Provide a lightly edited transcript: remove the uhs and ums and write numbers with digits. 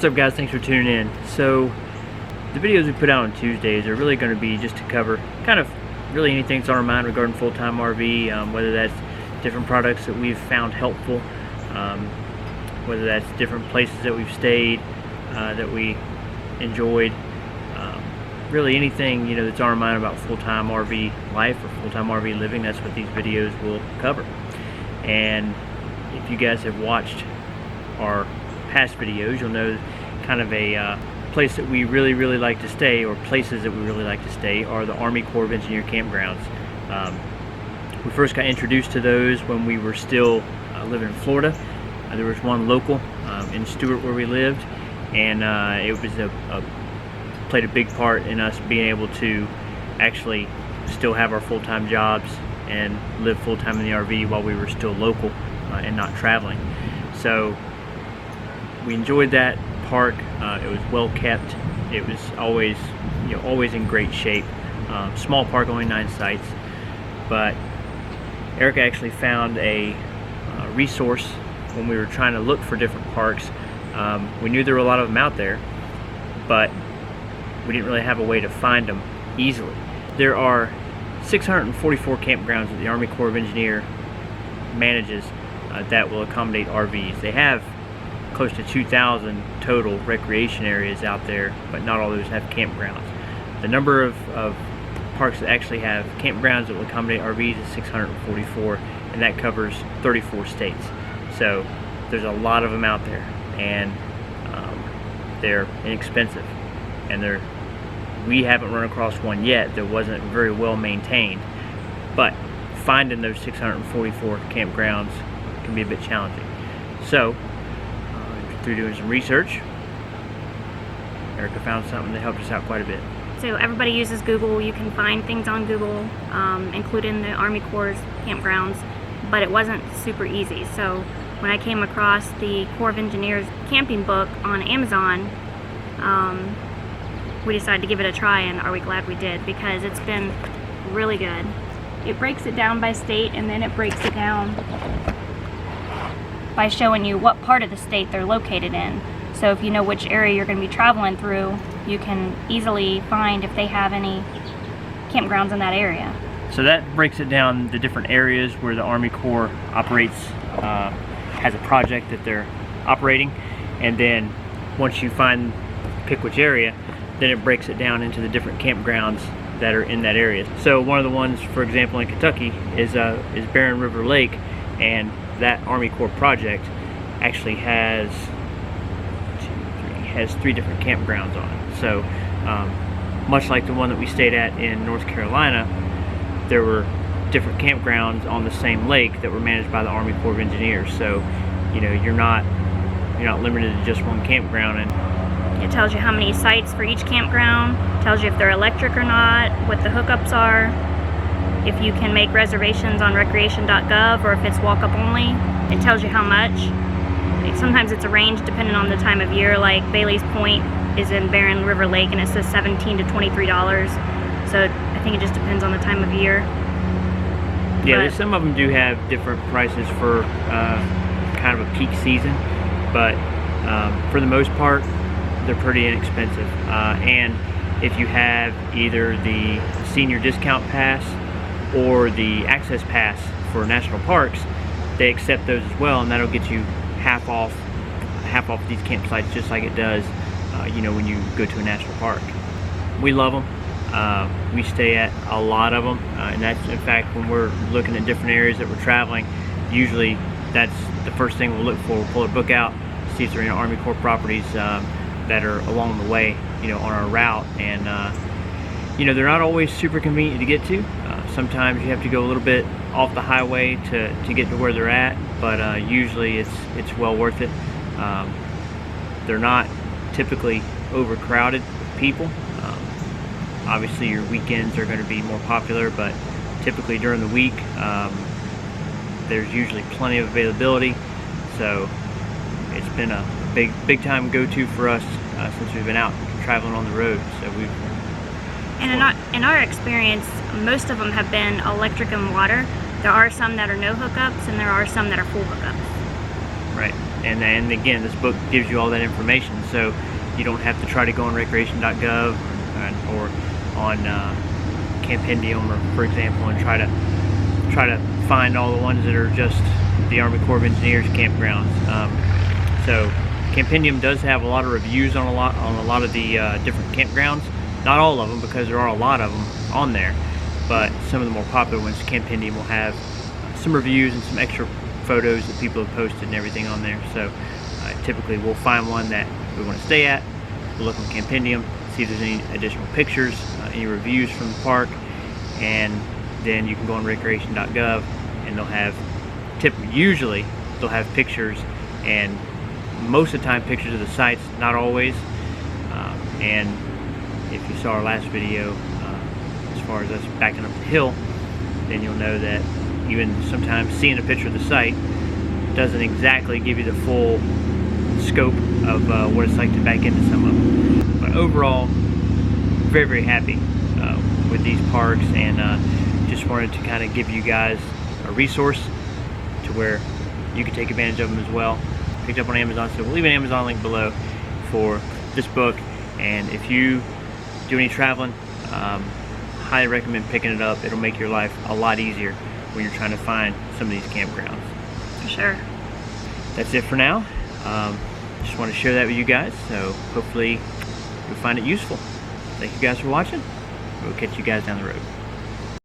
What's up guys, thanks for tuning in. So the videos we put out on Tuesdays are really going to be just to cover kind of really anything that's on our mind regarding full-time RV, whether that's different products that we've found helpful, whether that's different places that we've stayed that we enjoyed, really anything that's on our mind about full-time RV life or full-time RV living. That's what these videos will cover. And if you guys have watched our past videos, you'll know kind of a place that we really like to stay, or places that we really like to stay, are the Army Corps of Engineer campgrounds. We first got introduced to those when we were still living in Florida. There was one local in Stewart where we lived, and it was played a big part in us being able to actually still have our full-time jobs and live full-time in the RV while we were still local and not traveling. So we enjoyed that park. It was well kept. It was always in great shape. Small park, only 9 sites, but Erica actually found a resource when we were trying to look for different parks. We knew there were a lot of them out there, but we didn't really have a way to find them easily. There are 644 campgrounds that the Army Corps of Engineer manages that will accommodate RVs. They have close to 2,000 total recreation areas out there, but not all those have campgrounds. The number of parks that actually have campgrounds that will accommodate RVs is 644, and that covers 34 states. So there's a lot of them out there, and they're inexpensive, and we haven't run across one yet that wasn't very well maintained, but finding those 644 campgrounds can be a bit challenging. So through doing some research, Erica found something that helped us out quite a bit. So everybody uses Google. You can find things on Google, including the Army Corps' campgrounds, but it wasn't super easy. So when I came across the Corps of Engineers camping book on Amazon, we decided to give it a try, and are we glad we did, because it's been really good. It breaks it down by state, and then it breaks it down by showing you what part of the state they're located in. So if you know which area you're going to be traveling through, you can easily find if they have any campgrounds in that area. So that breaks it down, the different areas where the Army Corps operates, has a project that they're operating, and then once you pick which area, then it breaks it down into the different campgrounds that are in that area. So one of the ones, for example, in Kentucky is Barren River Lake, and that Army Corps project actually has 3 different campgrounds on it. So much like the one that we stayed at in North Carolina, there were different campgrounds on the same lake that were managed by the Army Corps of Engineers. So you're not limited to just one campground. And it tells you how many sites for each campground, tells you if they're electric or not, what the hookups are, if you can make reservations on recreation.gov or if it's walk-up only. It tells you how much. Sometimes it's a range depending on the time of year. Like Bailey's Point is in Barren River Lake, and it says $17 to $23. So I think it just depends on the time of year. Yeah, some of them do have different prices for kind of a peak season, but for the most part, they're pretty inexpensive. And if you have either the senior discount pass or the access pass for national parks, they accept those as well, and that'll get you half off these campsites, just like it does when you go to a national park. We love them. We stay at a lot of them, and that's, in fact, when we're looking at different areas that we're traveling, usually that's the first thing we'll look for. We'll pull a book out, see if there are any Army Corps properties that are along the way, on our route. And they're not always super convenient to get to. Sometimes you have to go a little bit off the highway to get to where they're at, but usually it's well worth it. They're not typically overcrowded with people. Obviously your weekends are going to be more popular, but typically during the week there's usually plenty of availability. So it's been a big time go-to for us since we've been out traveling on the road. So in our experience, most of them have been electric and water. There are some that are no hookups, and there are some that are full hookups. Right. And again, this book gives you all that information, so you don't have to try to go on recreation.gov or on Campendium, or for example, and try to find all the ones that are just the Army Corps of Engineers campgrounds. So Campendium does have a lot of reviews on a lot of the different campgrounds. Not all of them, because there are a lot of them on there, but some of the more popular ones, Campendium will have some reviews and some extra photos that people have posted and everything on there. So typically we'll find one that we want to stay at, we'll look on Campendium, see if there's any additional pictures, any reviews from the park, and then you can go on recreation.gov and they'll have usually they'll have pictures, and most of the time pictures of the sites, not always. And if you saw our last video, as far as us backing up the hill, then you'll know that even sometimes seeing a picture of the site doesn't exactly give you the full scope of what it's like to back into some of them. But overall, very, very happy with these parks, and just wanted to kind of give you guys a resource to where you can take advantage of them as well. Picked up on Amazon, so we'll leave an Amazon link below for this book. And if you do any traveling, highly recommend picking it up. It'll make your life a lot easier when you're trying to find some of these campgrounds. For sure. That's it for now. Just want to share that with you guys, so hopefully you'll find it useful. Thank you guys for watching. We'll catch you guys down the road.